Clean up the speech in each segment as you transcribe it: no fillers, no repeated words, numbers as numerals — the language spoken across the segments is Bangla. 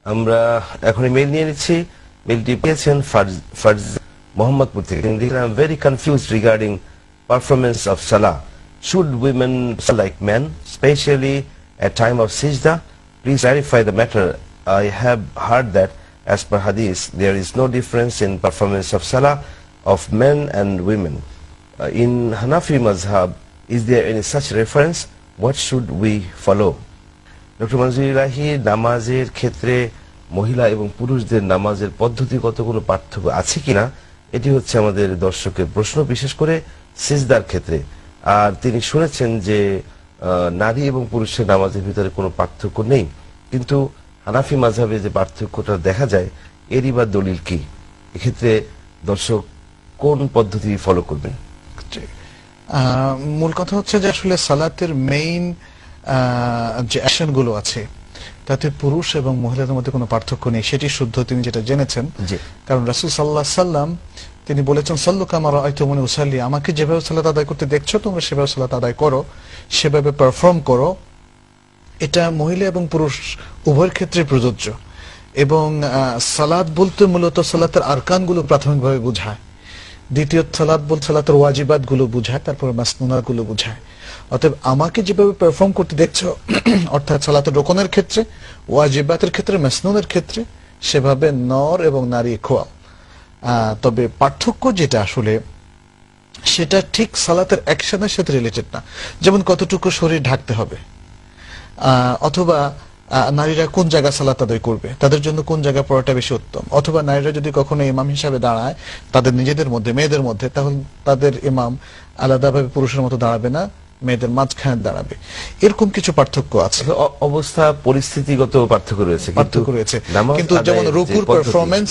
আমরা এখন মেইল নিয়ে নিচ্ছি। মেইলটি পেয়েছেন ফারজ মোহাম্মদপুর থেকে। I'm very confused regarding performance of salah. Should women like men, especially at time of sajda? Please clarify the matter. I have heard that as per hadith there is no difference in performance of salah of men and women. In Hanafi mazhab, is there any such reference? What should we follow? Doctor Manzoor Elahi, নামাজের ক্ষেত্রে মহিলা এবং পুরুষদের নামাজের পদ্ধতিগত কোনো পার্থক্য আছে কিনা, এটি হচ্ছে আমাদের দর্শকের প্রশ্ন, বিশেষ করে সিজদার ক্ষেত্রে। আর তিনি শুনেছেন যে নারী এবং পুরুষের নামাজের ভিতরে কোনো পার্থক্য নেই, কিন্তু হানাফি মাযহাবে যে পার্থক্যটা দেখা যায় এরই বা দলিল কি? এক্ষেত্রে দর্শক কোন পদ্ধতি ফলো করবেন? মূল কথা হচ্ছে যে আসলে সালাতের মেইন যে অ্যাকশন গুলো আছে তাতে পুরুষ এবং মহিলাদের মধ্যে কোনো পার্থক্য নেই, সেটি শুদ্ধ তিনি যেটা জেনেছেন। কারণ রাসূল সাল্লাল্লাহু আলাইহি সাল্লাম তিনি বলেছেন, সাল্লু কামা রাআইতুমুনি উসাল্লি, আমাকে যেভাবে সালাত আদায় করতে দেখছো তোমরা সেভাবে সালাত আদায় করো, সেভাবে পারফর্ম করো। এটা মহিলা এবং পুরুষ উভয়ের ক্ষেত্রে প্রযোজ্য। এবং সালাত বলতে মূলত সালাতের আরকানগুলো প্রাথমিকভাবে বোঝায়, দ্বিতীয় সালাত বলতে সালাতের ওয়াজিবাত গুলো বোঝায়, তারপরে মাসনুনাত গুলো বোঝায়। অতএব আমাকে যেভাবে পারফর্ম করতে দেখছো অর্থাৎ সালাতের রোকনের ক্ষেত্রে, ওয়াজিবাতের ক্ষেত্রে, মাসনুনের ক্ষেত্রে সেভাবে নর এবং নারী খোয়াল। তবে পার্থক্য যেটা আসলে সেটা ঠিক সালাতের অ্যাকশনের সাথে রিলেটেড না। যেমন কতটুকু শরীর ঢাকতে হবে, অথবা নারীরা কোন জায়গায় সালাত আদায় করবে, তাদের জন্য কোন জায়গায় পড়াটা বেশি উত্তম, অথবা নারীরা যদি কখনো ইমাম হিসাবে দাঁড়ায় তাদের নিজেদের মধ্যে, মেয়েদের মধ্যে, তাহলে তাদের ইমাম আলাদাভাবে পুরুষের মতো দাঁড়াবে না, মেয়েদের মাঝখানে দাঁড়াবে। এরকম কিছু পার্থক্য আছে, অবস্থা পরিস্থিতিগত পার্থক্য রয়েছে। কিন্তু যেমন রুকুর পারফরমেন্স,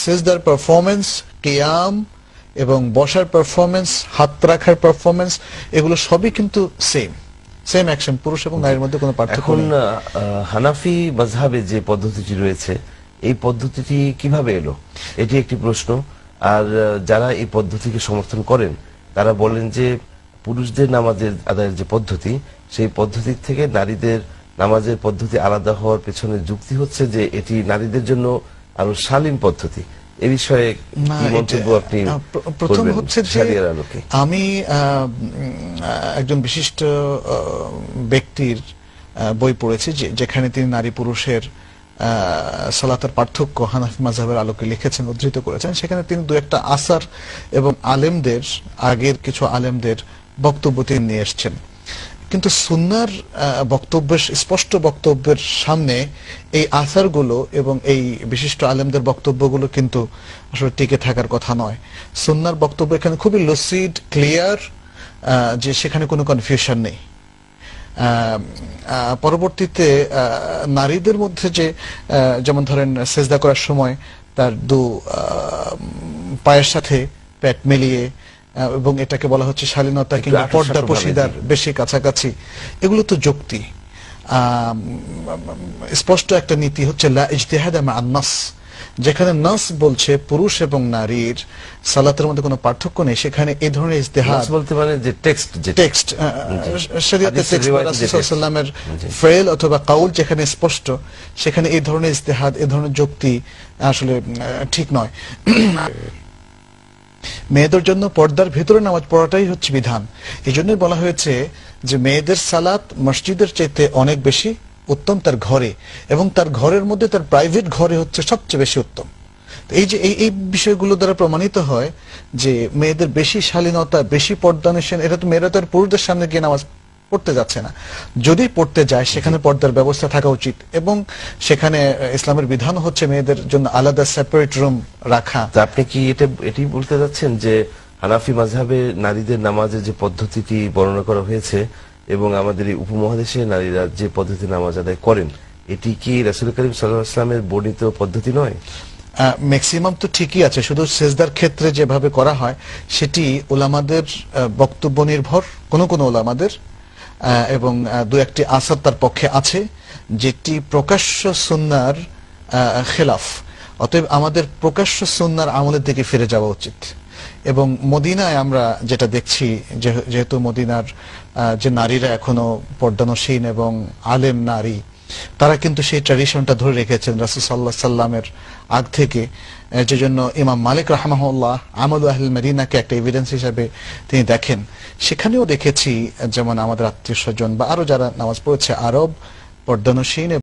সিজদার পারফরমেন্স, কিয়াম এবং বসার পারফরমেন্স, হাত রাখার পারফরমেন্স, এগুলো সবই কিন্তু সেম অ্যাকশন, পুরুষ এবং নারীর মধ্যে কোনো পার্থক্য নেই। হানাফি মাযহাবে যে পদ্ধতিটি রয়েছে এই পদ্ধতিটি কিভাবে এলো, এটি একটি প্রশ্ন। আর যারা এই পদ্ধতিকে সমর্থন করেন তারা বলেন যে পুরুষদের নামাজের আদায়ের যে পদ্ধতি সেই পদ্ধতি থেকে নারীদের নামাজের পদ্ধতি আলাদা হওয়ার পেছনে যুক্তি হচ্ছে যে এটি নারীদের জন্য আরো শালীন পদ্ধতি। এ বিষয়ে কি মন্তব্য আপনি প্রথম হচ্ছে যে আমি একজন বিশিষ্ট ব্যক্তির বই পড়েছি যেখানে তিনি নারী পুরুষের সালাতের পার্থক্য হানাফি মাযহাবের আলোকে লিখেছেন, উদ্ধৃত করেছেন। সেখানে তিনি দু একটা আসার এবং আলেমদের, আগের কিছু আলেমদের বক্তব্য তিনি নিয়ে এসছেন। কিন্তু সুন্নাহর বক্তব্যের, স্পষ্ট বক্তব্যের সামনে এই আসারগুলো এবং এই বিশিষ্ট আলেমদের বক্তব্যগুলো কিন্তু আসলে টিকে থাকার কথা নয়। সুন্নাহর বক্তব্য এখানে খুবই লুসিড, ক্লিয়ার, যে সেখানে কোনো কনফিউশন নেই। পরবর্তীতে নারীদের মধ্যে যে যেমন ধরেন সেজদা করার সময় তার দু পায়ের সাথে পেট মিলিয়ে, এবং এটাকে বলা হচ্ছে শালীনতা কিংবা পর্দা পশিদার বেশি কাছাকাছি, এগুলো তো যুক্তি। স্পষ্ট একটা নীতি হচ্ছে লা ইজতিহাদা মা আন-নাস, যেখানে নাস বলছে পুরুষ এবং নারীর সালাতের মধ্যে কোনো পার্থক্য নেই, সেখানে এই ধরনের ইজতিহাদ বলতে মানে যে টেক্সট শরীয়তের টেক্সট বা রাসূল সাল্লাল্লাহু আলাইহি ওয়াসাল্লামের ফেল অথবা কাউল যেখানে স্পষ্ট, সেখানে এই ধরনের ইজতিহাদ, এই ধরনের যুক্তি আসলে ঠিক নয়। মেয়েদের জন্য পর্দার ভেতরে নামাজ পড়াটাই হচ্ছে বিধান। এই জন্যই বলা হয়েছে যে মেয়েদের সালাত মসজিদের চাইতে অনেক বেশি উত্তম তার ঘরে, এবং তার ঘরের মধ্যে তার প্রাইভেট ঘরে হচ্ছে সবচেয়ে বেশি উত্তম। এই যে এই বিষয়গুলো দ্বারা প্রমাণিত হয় যে মেয়েদের বেশি শালীনতা, বেশি পর্দানিসীন, এটা তো মেয়েরা তার পুরুষদের সামনে গিয়ে নামাজ পড়তে যাচ্ছে না। যদি পড়তে যায় সেখানে পর্দার ব্যবস্থা থাকা উচিত, এবং সেখানে ইসলামের বিধান হচ্ছে মেয়েদের জন্য আলাদা সেপারেট রুম রাখা। আপনি কি এটি বলতে যাচ্ছেন যে হানাফি মাযহাবে নারীদের নামাজের যে পদ্ধতিটি বর্ণনা করা হয়েছে এবং আমাদের এই উপমহাদেশে নারীরা যে পদ্ধতি নামাজ আদায় করেন, এটি কি রাসূল করিম সাল্লাল্লাহু আলাইহি ওয়াসাল্লামের বর্ণিত পদ্ধতি নয়? ম্যাক্সিমাম তো ঠিকই আছে, শুধু সেজদার ক্ষেত্রে যেভাবে করা হয় সেটি উলামাদের বক্তব্য নির্ভর, কোন কোন উলামাদের, এবং দু একটি আসার তার পক্ষে আছে যেটি প্রকাশ্য সুন্নাহর খেলাফ। অতএব আমাদের প্রকাশ্য সুন্নাহর আমলের দিকে ফিরে যাওয়া উচিত। এবং মদিনায় আমরা যেটা দেখছি, যেহেতু মদিনার যে নারীরা এখনো পর্দানসীন এবং আলেম নারী, তারা কিন্তু সেই ট্র্যাডিশনটা ধরে রেখেছেন রাসূল সাল্লাল্লাহু আলাইহি সাল্লামের আগ থেকে। যে জন্য ইমাম মালিক রাহমাহুল্লাহ আমাদু আহলিল মদিনাকে একটা এভিডেন্স হিসেবে তিনি দেখেন। সেখানেও দেখেছি যেমন আমাদের আত্মীয় স্বজন বা আরো যারা নামাজ পড়েছে আরব পর্দানসীন